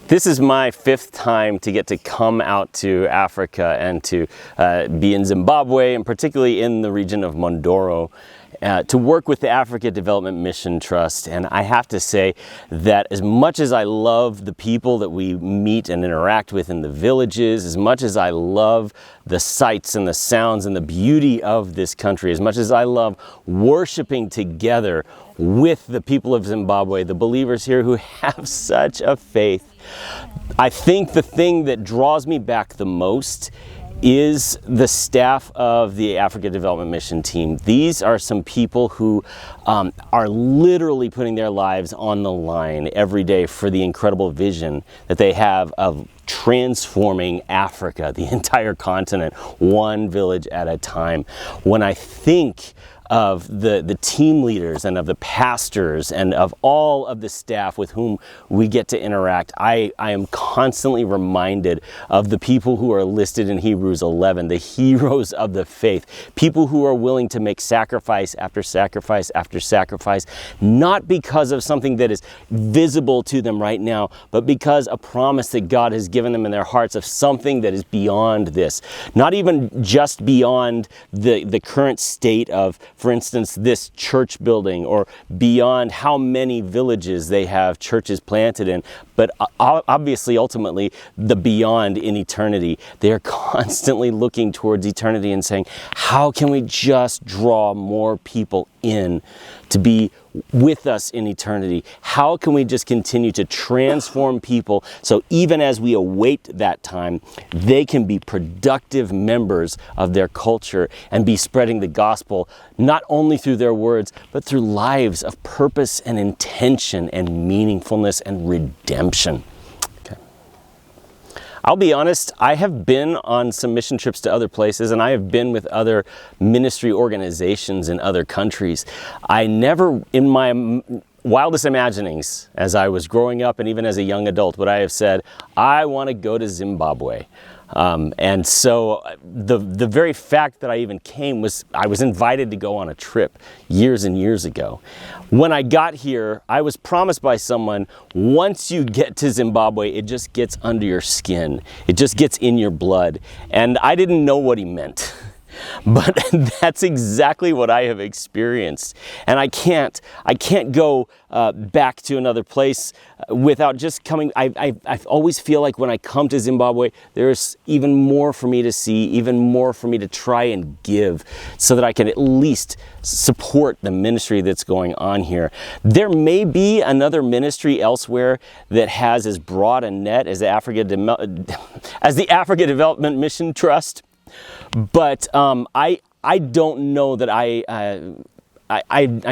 This is my 5th time to get to come out to Africa and to be in Zimbabwe, and particularly in the region of Mondoro, to work with the Africa Development Mission Trust. And I have to say that as much as I love the people that we meet and interact with in the villages, as much as I love the sights and the sounds and the beauty of this country, as much as I love worshiping together with the people of Zimbabwe, the believers here who have such a faith, I think the thing that draws me back the most is the staff of the Africa Development Mission team. These are some people who are literally putting their lives on the line every day for the incredible vision that they have of transforming Africa, the entire continent, one village at a time. When I think of the team leaders and of the pastors and of all of the staff with whom we get to interact, I am constantly reminded of the people who are listed in Hebrews 11, the heroes of the faith, people who are willing to make sacrifice after sacrifice after sacrifice, not because of something that is visible to them right now, but because a promise that God has given them in their hearts of something that is beyond this. Not even just beyond the current state of, for instance, this church building, or beyond how many villages they have churches planted in, but obviously, ultimately, the beyond in eternity. They are constantly looking towards eternity and saying, how can we just draw more people in to be with us in eternity? How can we just continue to transform people so even as we await that time, they can be productive members of their culture and be spreading the gospel, not only through their words, but through lives of purpose and intention and meaningfulness and redemption. I'll be honest, I have been on some mission trips to other places, and I have been with other ministry organizations in other countries. I never, in my wildest imaginings, as I was growing up and even as a young adult, would I have said, I want to go to Zimbabwe. And so the very fact that I even came was, I was invited to go on a trip years and years ago. When I got here, I was promised by someone, once you get to Zimbabwe, it just gets under your skin. It just gets in your blood. And I didn't know what he meant. But that's exactly what I have experienced. And I can't go back to another place without just coming. I always feel like when I come to Zimbabwe, there's even more for me to see, even more for me to try and give, so that I can at least support the ministry that's going on here. There may be another ministry elsewhere that has as broad a net as the Africa Development Mission Trust. But I don't know that I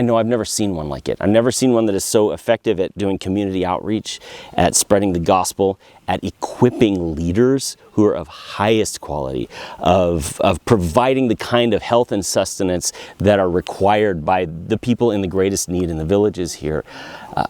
know I've never seen one like it. I've never seen one that is so effective at doing community outreach, at spreading the gospel, at equipping leaders who are of highest quality, of providing the kind of health and sustenance that are required by the people in the greatest need in the villages here.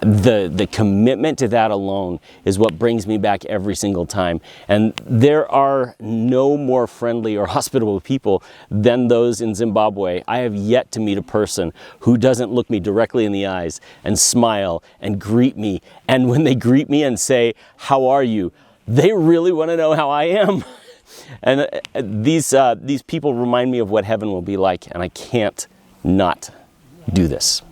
The commitment to that alone is what brings me back every single time. And there are no more friendly or hospitable people than those in Zimbabwe. I have yet to meet a person who doesn't look me directly in the eyes and smile and greet me. And when they greet me and say, "How are you?" they really want to know how I am. And these people remind me of what heaven will be like, and I can't not do this.